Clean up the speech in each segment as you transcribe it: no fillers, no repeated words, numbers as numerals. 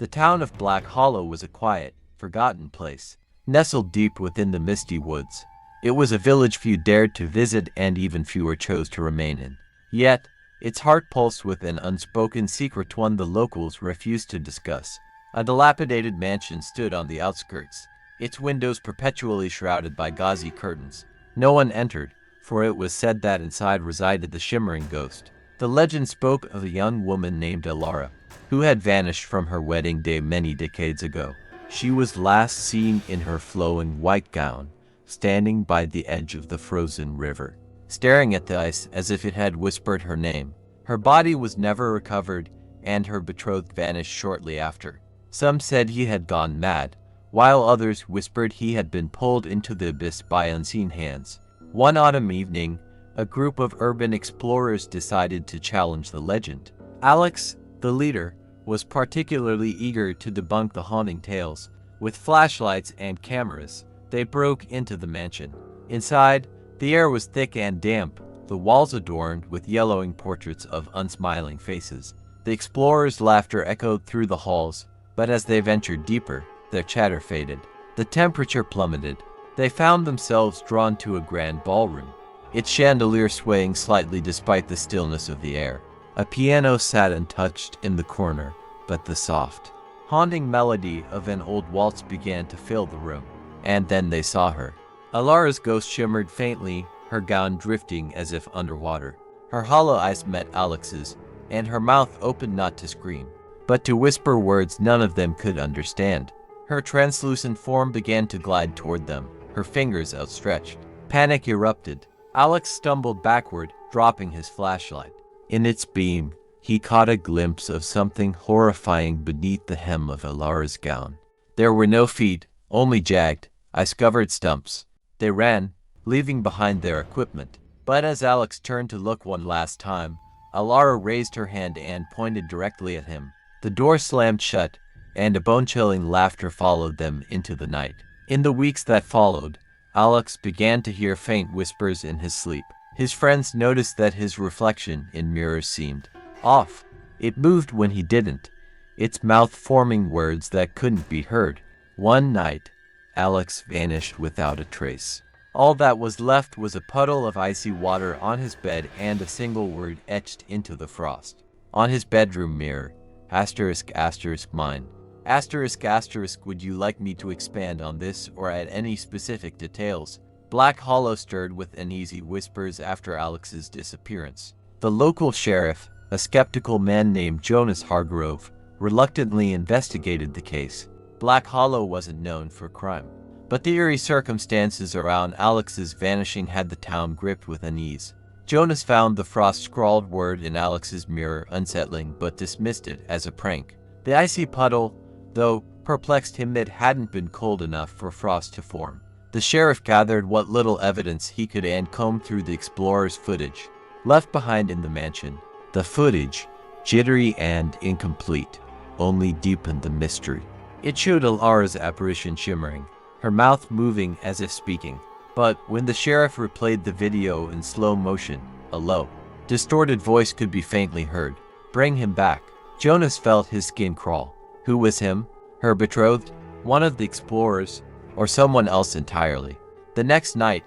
The town of Black Hollow was a quiet, forgotten place, nestled deep within the misty woods. It was a village few dared to visit and even fewer chose to remain in. Yet, its heart pulsed with an unspoken secret one the locals refused to discuss. A dilapidated mansion stood on the outskirts, its windows perpetually shrouded by gauzy curtains. No one entered, for it was said that inside resided the shimmering ghost. The legend spoke of a young woman named Alara, who had vanished from her wedding day many decades ago. She was last seen in her flowing white gown, standing by the edge of the frozen river, staring at the ice as if it had whispered her name. Her body was never recovered, and her betrothed vanished shortly after. Some said he had gone mad, while others whispered he had been pulled into the abyss by unseen hands. One autumn evening, a group of urban explorers decided to challenge the legend. Alex, the leader, was particularly eager to debunk the haunting tales. With flashlights and cameras, they broke into the mansion. Inside, the air was thick and damp, the walls adorned with yellowing portraits of unsmiling faces. The explorers' laughter echoed through the halls, but as they ventured deeper, their chatter faded. The temperature plummeted. They found themselves drawn to a grand ballroom, its chandelier swaying slightly despite the stillness of the air. A piano sat untouched in the corner, but the soft, haunting melody of an old waltz began to fill the room. And then they saw her. Alara's ghost shimmered faintly, her gown drifting as if underwater. Her hollow eyes met Alex's, and her mouth opened not to scream, but to whisper words none of them could understand. Her translucent form began to glide toward them, her fingers outstretched. Panic erupted. Alex stumbled backward, dropping his flashlight. In its beam, he caught a glimpse of something horrifying beneath the hem of Alara's gown. There were no feet, only jagged, ice-covered stumps. They ran, leaving behind their equipment. But as Alex turned to look one last time, Alara raised her hand and pointed directly at him. The door slammed shut, and a bone-chilling laughter followed them into the night. In the weeks that followed, Alex began to hear faint whispers in his sleep. His friends noticed that his reflection in mirrors seemed off. It moved when he didn't, its mouth forming words that couldn't be heard. One night, Alex vanished without a trace. All that was left was a puddle of icy water on his bed and a single word etched into the frost. On his bedroom mirror, **mine. **, would you like me to expand on this or add any specific details? Black Hollow stirred with uneasy whispers after Alex's disappearance. The local sheriff, a skeptical man named Jonas Hargrove, reluctantly investigated the case. Black Hollow wasn't known for crime, but the eerie circumstances around Alex's vanishing had the town gripped with unease. Jonas found the frost-scrawled word in Alex's mirror unsettling but dismissed it as a prank. The icy puddle, though, perplexed him. It hadn't been cold enough for frost to form. The sheriff gathered what little evidence he could and combed through the explorer's footage left behind in the mansion. The footage, jittery and incomplete, only deepened the mystery. It showed Alara's apparition shimmering, her mouth moving as if speaking. But when the sheriff replayed the video in slow motion, a low, distorted voice could be faintly heard. "Bring him back." Jonas felt his skin crawl. Who was him? Her betrothed? One of the explorers? Or someone else entirely? The next night,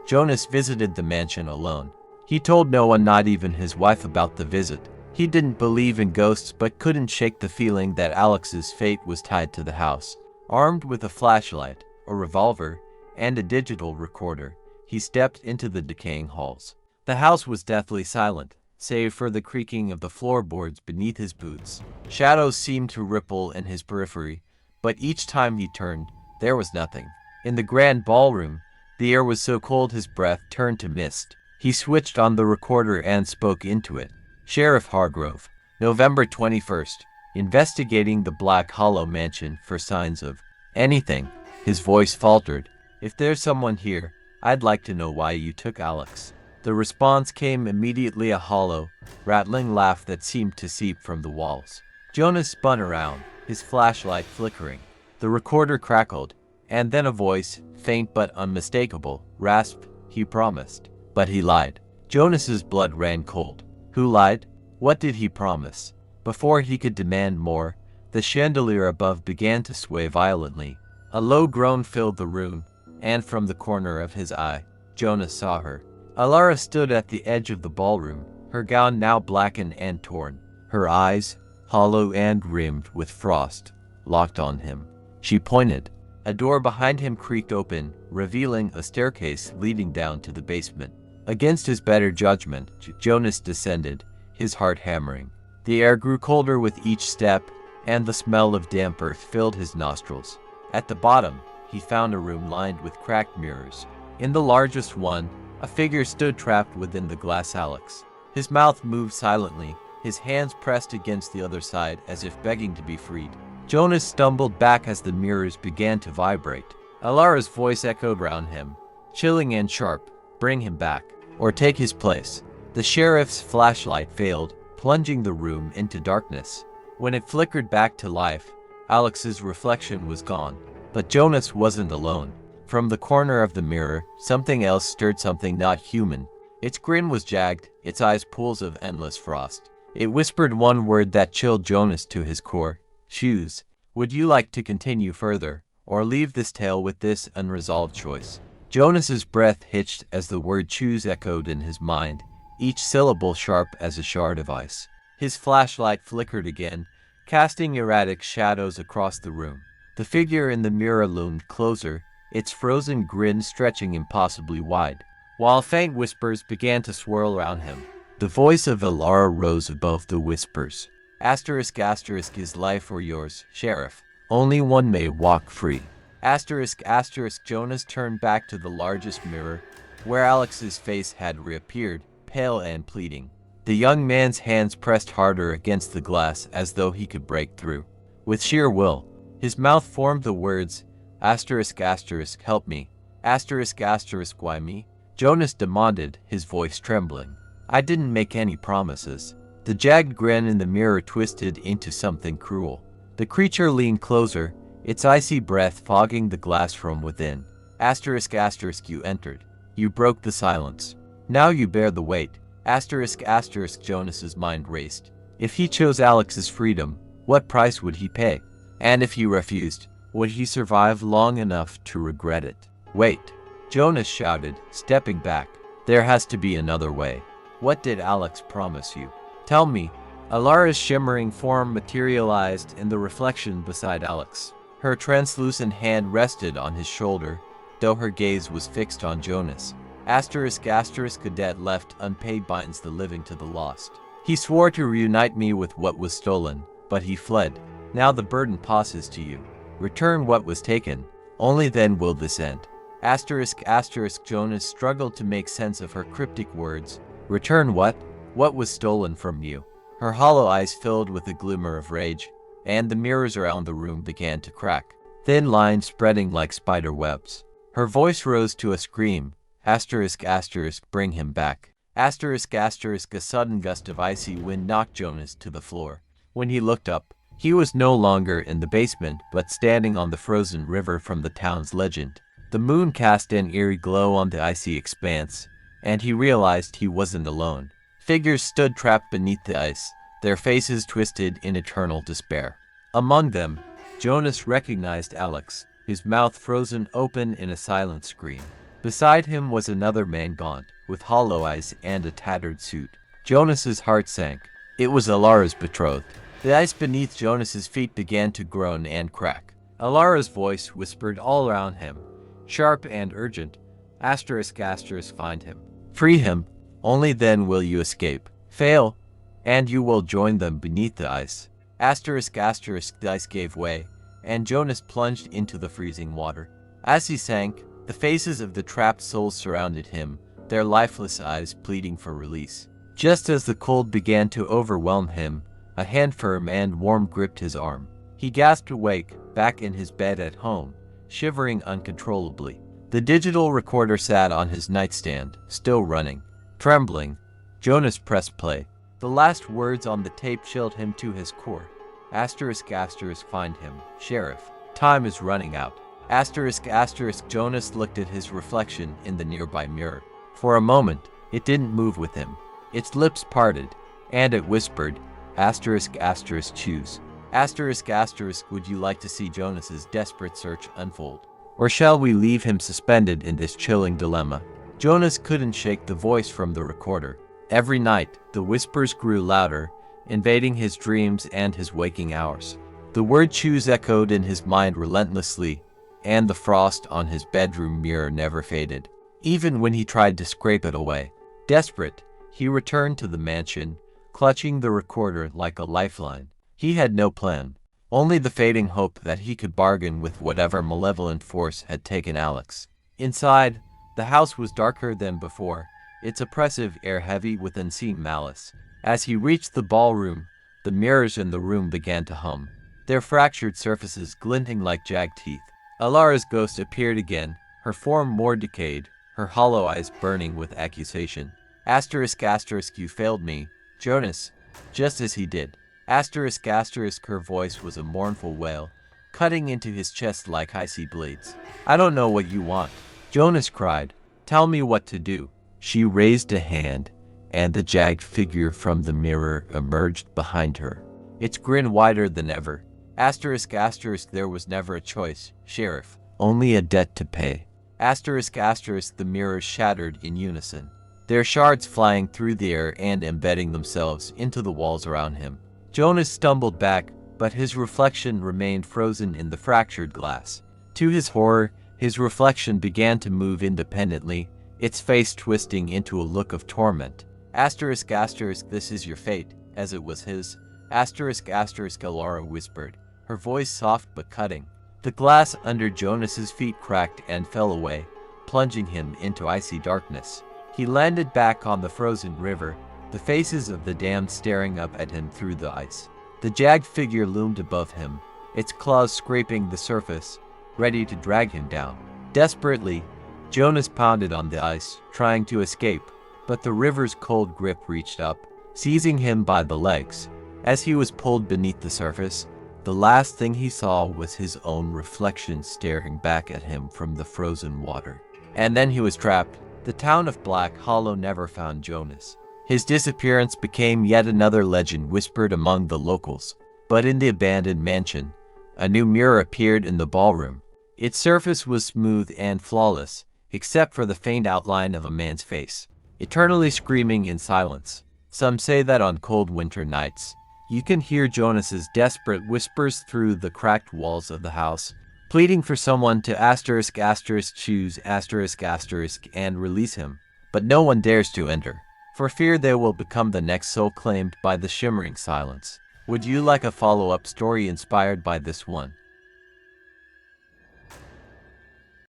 Jonas visited the mansion alone. He told no one, not even his wife, about the visit. He didn't believe in ghosts but couldn't shake the feeling that Alex's fate was tied to the house. Armed with a flashlight, a revolver, and a digital recorder, he stepped into the decaying halls. The house was deathly silent, save for the creaking of the floorboards beneath his boots. Shadows seemed to ripple in his periphery, but each time he turned, there was nothing. In the grand ballroom, the air was so cold his breath turned to mist. He switched on the recorder and spoke into it. "Sheriff Hargrove, November 21st, investigating the Black Hollow mansion for signs of anything." His voice faltered. "If there's someone here, I'd like to know why you took Alex." The response came immediately, a hollow, rattling laugh that seemed to seep from the walls. Jonas spun around, his flashlight flickering. The recorder crackled, and then a voice, faint but unmistakable, rasped, "He promised." But he lied. Jonas's blood ran cold. Who lied? What did he promise? Before he could demand more, The chandelier above began to sway violently. A low groan filled the room, and from the corner of his eye, Jonas saw her. Alara stood at the edge of the ballroom, her gown now blackened and torn. Her eyes, hollow and rimmed with frost, locked on him. She pointed. A door behind him creaked open, revealing a staircase leading down to the basement. Against his better judgment, Jonas descended, his heart hammering. The air grew colder with each step, and the smell of damp earth filled his nostrils. At the bottom, he found a room lined with cracked mirrors. In the largest one, a figure stood trapped within the glass Alex. His mouth moved silently, his hands pressed against the other side as if begging to be freed. Jonas stumbled back as the mirrors began to vibrate. Alara's voice echoed round him, chilling and sharp. Bring him back, or take his place. The sheriff's flashlight failed, plunging the room into darkness. When it flickered back to life, Alex's reflection was gone. But Jonas wasn't alone. From the corner of the mirror, something else stirred, something not human. Its grin was jagged, its eyes pools of endless frost. It whispered one word that chilled Jonas to his core. Choose. Would you like to continue further, or leave this tale with this unresolved choice? Jonas's breath hitched as the word choose echoed in his mind, each syllable sharp as a shard of ice. His flashlight flickered again, casting erratic shadows across the room. The figure in the mirror loomed closer, its frozen grin stretching impossibly wide, while faint whispers began to swirl around him. The voice of Alara rose above the whispers. Asterisk asterisk is life or yours, Sheriff. Only one may walk free. Asterisk asterisk Jonas turned back to the largest mirror, where Alex's face had reappeared, pale and pleading. The young man's hands pressed harder against the glass as though he could break through. With sheer will, his mouth formed the words, asterisk asterisk help me. Asterisk asterisk why me? Jonas demanded, his voice trembling. I didn't make any promises. The jagged grin in the mirror twisted into something cruel. The creature leaned closer, its icy breath fogging the glass from within. Asterisk asterisk you entered. You broke the silence. Now you bear the weight. Asterisk asterisk Jonas's mind raced. If he chose Alex's freedom, what price would he pay? And if he refused, would he survive long enough to regret it? Wait, Jonas shouted, stepping back. There has to be another way. What did Alex promise you? Tell me. Alara's shimmering form materialized in the reflection beside Alex. Her translucent hand rested on his shoulder, though her gaze was fixed on Jonas. Asterisk asterisk cadet left unpaid binds the living to the lost. He swore to reunite me with what was stolen, but he fled. Now the burden passes to you. Return what was taken. Only then will this end. Asterisk asterisk Jonas struggled to make sense of her cryptic words. Return what? What was stolen from you? Her hollow eyes filled with a glimmer of rage, and the mirrors around the room began to crack, thin lines spreading like spider webs. Her voice rose to a scream. Asterisk asterisk bring him back. Asterisk asterisk a sudden gust of icy wind knocked Jonas to the floor. When he looked up, he was no longer in the basement, but standing on the frozen river from the town's legend. The moon cast an eerie glow on the icy expanse, and he realized he wasn't alone. Figures stood trapped beneath the ice, their faces twisted in eternal despair. Among them, Jonas recognized Alex, his mouth frozen open in a silent scream. Beside him was another man gaunt, with hollow eyes and a tattered suit. Jonas's heart sank. It was Alara's betrothed. The ice beneath Jonas's feet began to groan and crack. Alara's voice whispered all around him, sharp and urgent. Asterisk asterisk find him. Free him. Only then will you escape. Fail, and you will join them beneath the ice. Asterisk asterisk the ice gave way, and Jonas plunged into the freezing water. As he sank, the faces of the trapped souls surrounded him, their lifeless eyes pleading for release. Just as the cold began to overwhelm him, a hand firm and warm gripped his arm. He gasped awake, back in his bed at home, shivering uncontrollably. The digital recorder sat on his nightstand, still running. Trembling, Jonas pressed play. The last words on the tape chilled him to his core. Asterisk asterisk find him, Sheriff. Time is running out. Asterisk asterisk Jonas looked at his reflection in the nearby mirror. For a moment, it didn't move with him. Its lips parted, and it whispered, asterisk asterisk choose. Asterisk asterisk, would you like to see Jonas's desperate search unfold? Or shall we leave him suspended in this chilling dilemma? Jonas couldn't shake the voice from the recorder. Every night, the whispers grew louder, invading his dreams and his waking hours. The word choose echoed in his mind relentlessly, and the frost on his bedroom mirror never faded, even when he tried to scrape it away. Desperate, he returned to the mansion, clutching the recorder like a lifeline. He had no plan, only the fading hope that he could bargain with whatever malevolent force had taken Alex. Inside, the house was darker than before, its oppressive air heavy with unseen malice. As he reached the ballroom, the mirrors in the room began to hum, their fractured surfaces glinting like jagged teeth. Alara's ghost appeared again, her form more decayed, her hollow eyes burning with accusation. Asterisk asterisk, you failed me, Jonas, just as he did. Asterisk asterisk, her voice was a mournful wail, cutting into his chest like icy blades. I don't know what you want, Jonas cried. Tell me what to do. She raised a hand, and the jagged figure from the mirror emerged behind her, its grin wider than ever. Asterisk asterisk, there was never a choice, Sheriff, only a debt to pay. Asterisk asterisk, the mirrors shattered in unison, their shards flying through the air and embedding themselves into the walls around him. Jonas stumbled back, but his reflection remained frozen in the fractured glass. To his horror, his reflection began to move independently, its face twisting into a look of torment. Asterisk asterisk, this is your fate, as it was his. Asterisk asterisk, Alara whispered, her voice soft but cutting. The glass under Jonas's feet cracked and fell away, plunging him into icy darkness. He landed back on the frozen river, the faces of the damned staring up at him through the ice. The jagged figure loomed above him, its claws scraping the surface, ready to drag him down. Desperately, Jonas pounded on the ice, trying to escape, but the river's cold grip reached up, seizing him by the legs. As he was pulled beneath the surface, the last thing he saw was his own reflection staring back at him from the frozen water. And then he was trapped. The town of Black Hollow never found Jonas. His disappearance became yet another legend whispered among the locals. But in the abandoned mansion, a new mirror appeared in the ballroom. Its surface was smooth and flawless, except for the faint outline of a man's face, eternally screaming in silence. Some say that on cold winter nights, you can hear Jonas's desperate whispers through the cracked walls of the house, pleading for someone to asterisk asterisk choose asterisk asterisk and release him. But no one dares to enter, for fear they will become the next soul claimed by the shimmering silence. Would you like a follow-up story inspired by this one?